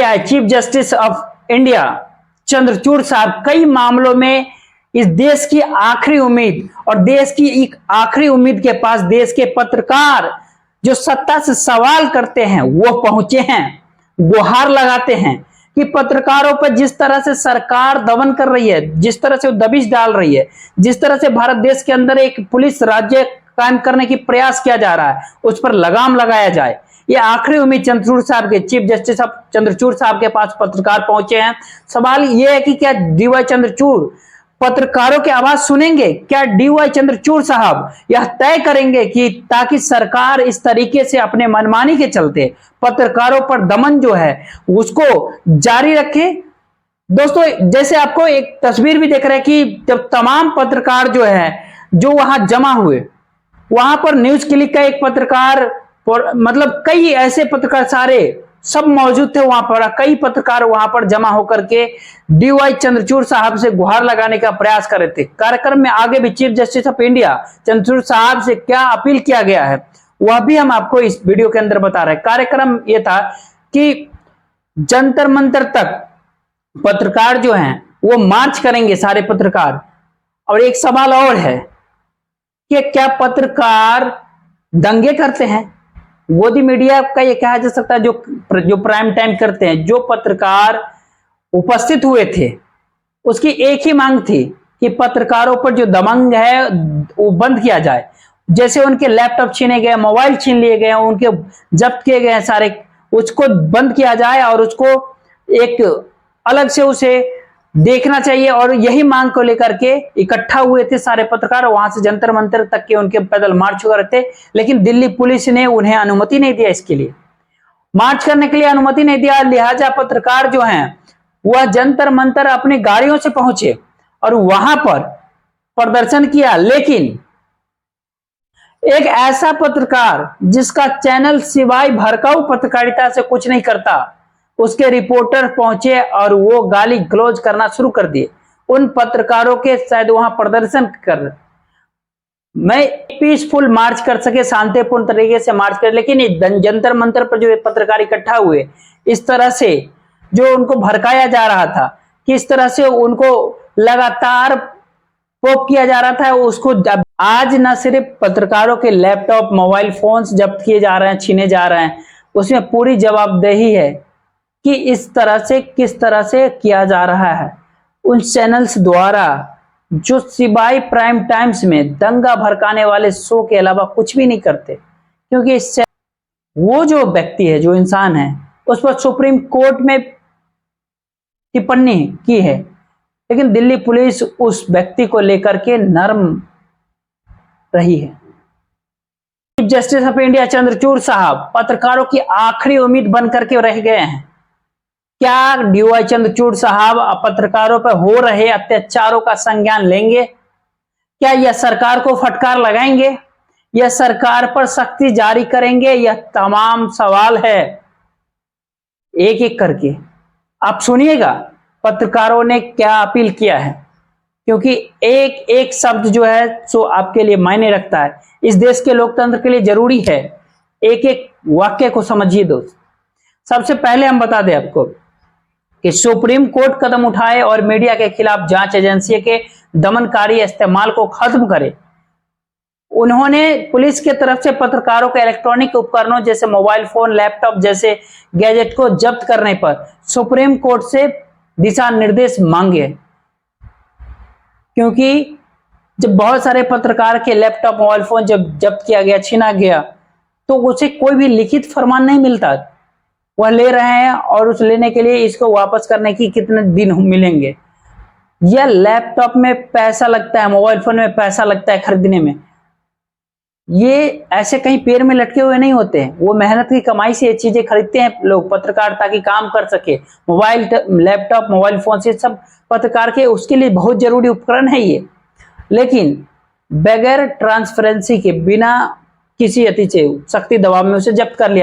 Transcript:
Chief justice of India Chandrachud साहब कई मामलों में इस देश की आखिरी उम्मीद और देश की एक आखिरी उम्मीद के पास देश के पत्रकार जो सत्ता से सवाल करते हैं वो पहुंचे हैं, गुहार लगाते हैं कि पत्रकारों पर जिस तरह से सरकार दमन कर रही है, जिस तरह से वो दबिश डाल रही है, जिस तरह से भारत देश के अंदर एक पुलिस राज्य कायम करने की प्रयास किया जा रहा है, उस पर लगाम लगाया जाए। ये आखिरी उम्मीद चंद्रचूड़ साहब के, चीफ जस्टिस ऑफ चंद्रचूड़ साहब के पास पत्रकार पहुंचे हैं। सवाल यह है कि क्या डीवाई चंद्रचूड़ पत्रकारों की आवाज सुनेंगे? क्या डीवाई चंद्रचूड़ साहब यह तय करेंगे कि ताकि सरकार इस तरीके से अपने मनमानी के चलते पत्रकारों पर दमन जो है उसको जारी रखे? दोस्तों, जैसे आपको एक तस्वीर भी देख रहे हैं कि जब तमाम पत्रकार जो है जो वहां जमा हुए, वहां पर न्यूज क्लिक का एक पत्रकार, मतलब कई ऐसे पत्रकार, सारे सब मौजूद थे वहां पर, कई पत्रकार वहां पर जमा होकर के डीवाई चंद्रचूड़ साहब से गुहार लगाने का प्रयास कर रहे थे। कार्यक्रम में आगे भी chief justice of India Chandrachud साहब से क्या अपील किया गया है वह भी हम आपको इस वीडियो के अंदर बता रहे हैं। कार्यक्रम यह था कि जंतर मंतर तक पत्रकार जो हैं वो मार्च करेंगे, सारे पत्रकार। और एक सवाल और है कि क्या पत्रकार दंगे करते हैं? गोदी मीडिया का ये कहा जा सकता है जो प्राइम टाइम करते हैं। जो पत्रकार उपस्थित हुए थे उसकी एक ही मांग थी कि पत्रकारों पर जो दमन है वो बंद किया जाए। जैसे उनके लैपटॉप छीने गए, मोबाइल छीन लिए गए, उनके जब्त किए गए सारे, उसको बंद किया जाए और उसको एक अलग से उसे देखना चाहिए। और यही मांग को लेकर के इकट्ठा हुए थे सारे पत्रकार, वहां से जंतर मंतर तक के उनके पैदल मार्च कर रहे थे। लेकिन दिल्ली पुलिस ने उन्हें अनुमति नहीं दिया, इसके लिए मार्च करने के लिए अनुमति नहीं दिया। लिहाजा पत्रकार जो हैं वह जंतर मंतर अपनी गाड़ियों से पहुंचे और वहां पर प्रदर्शन किया। लेकिन एक ऐसा पत्रकार जिसका चैनल सिवाय भड़काऊ पत्रकारिता से कुछ नहीं करता, उसके रिपोर्टर पहुंचे और वो गाली गलौज करना शुरू कर दिए उन पत्रकारों के। शायद वहां प्रदर्शन कर मैं पीसफुल मार्च कर सके, शांतिपूर्ण तरीके से मार्च कर, लेकिन जंतर मंतर पर जो पत्रकार इकट्ठा हुए, इस तरह से जो उनको भड़काया जा रहा था, किस तरह से उनको लगातार पोप किया जा रहा था, उसको आज न सिर्फ पत्रकारों के लैपटॉप, मोबाइल फोन्स जब्त किए जा रहे हैं, छीने जा रहे हैं, उसमें पूरी जवाबदेही है कि इस तरह से किस तरह से किया जा रहा है उन चैनल्स द्वारा जो सिवाय प्राइम टाइम्स में दंगा भड़काने वाले शो के अलावा कुछ भी नहीं करते। क्योंकि इससे वो जो व्यक्ति है, जो इंसान है, उस पर सुप्रीम कोर्ट में टिप्पणी की है, लेकिन दिल्ली पुलिस उस व्यक्ति को लेकर के नर्म रही है। Chief justice of India Chandrachud साहब पत्रकारों की आखिरी उम्मीद बनकर के रह गए हैं। क्या डीवाई चंद्रचूड़ साहब पत्रकारों पर हो रहे अत्याचारों का संज्ञान लेंगे? क्या यह सरकार को फटकार लगाएंगे? यह सरकार पर सख्ती जारी करेंगे? यह तमाम सवाल है, एक एक करके आप सुनिएगा पत्रकारों ने क्या अपील किया है, क्योंकि एक एक शब्द जो है सो आपके लिए मायने रखता है, इस देश के लोकतंत्र के लिए जरूरी है। एक एक वाक्य को समझिए दोस्त। सबसे पहले हम बता दें आपको कि सुप्रीम कोर्ट कदम उठाए और मीडिया के खिलाफ जांच एजेंसी के दमनकारी इस्तेमाल को खत्म करे। उन्होंने पुलिस के तरफ से पत्रकारों के इलेक्ट्रॉनिक उपकरणों जैसे मोबाइल फोन, लैपटॉप जैसे गैजेट को जब्त करने पर सुप्रीम कोर्ट से दिशा निर्देश मांगे, क्योंकि जब बहुत सारे पत्रकार के लैपटॉप, मोबाइल फोन जब जब्त किया गया, छीना गया, तो उसे कोई भी लिखित फरमान नहीं मिलता। वह ले रहे हैं और उस लेने के लिए इसको वापस करने की कितने दिन मिलेंगे। यह लैपटॉप में पैसा लगता है, मोबाइल फोन में पैसा लगता है खरीदने में। ये ऐसे कहीं पैर में लटके हुए नहीं होते हैं, वो मेहनत की कमाई से ये चीजें खरीदते हैं लोग, पत्रकार, ताकि काम कर सके। मोबाइल, लैपटॉप, मोबाइल फोन से सब पत्रकार के उसके लिए बहुत जरूरी उपकरण है ये। लेकिन बगैर ट्रांसपेरेंसी के, बिना किसी अति से सख्ती दबाव में उसे जब्त कर लिया।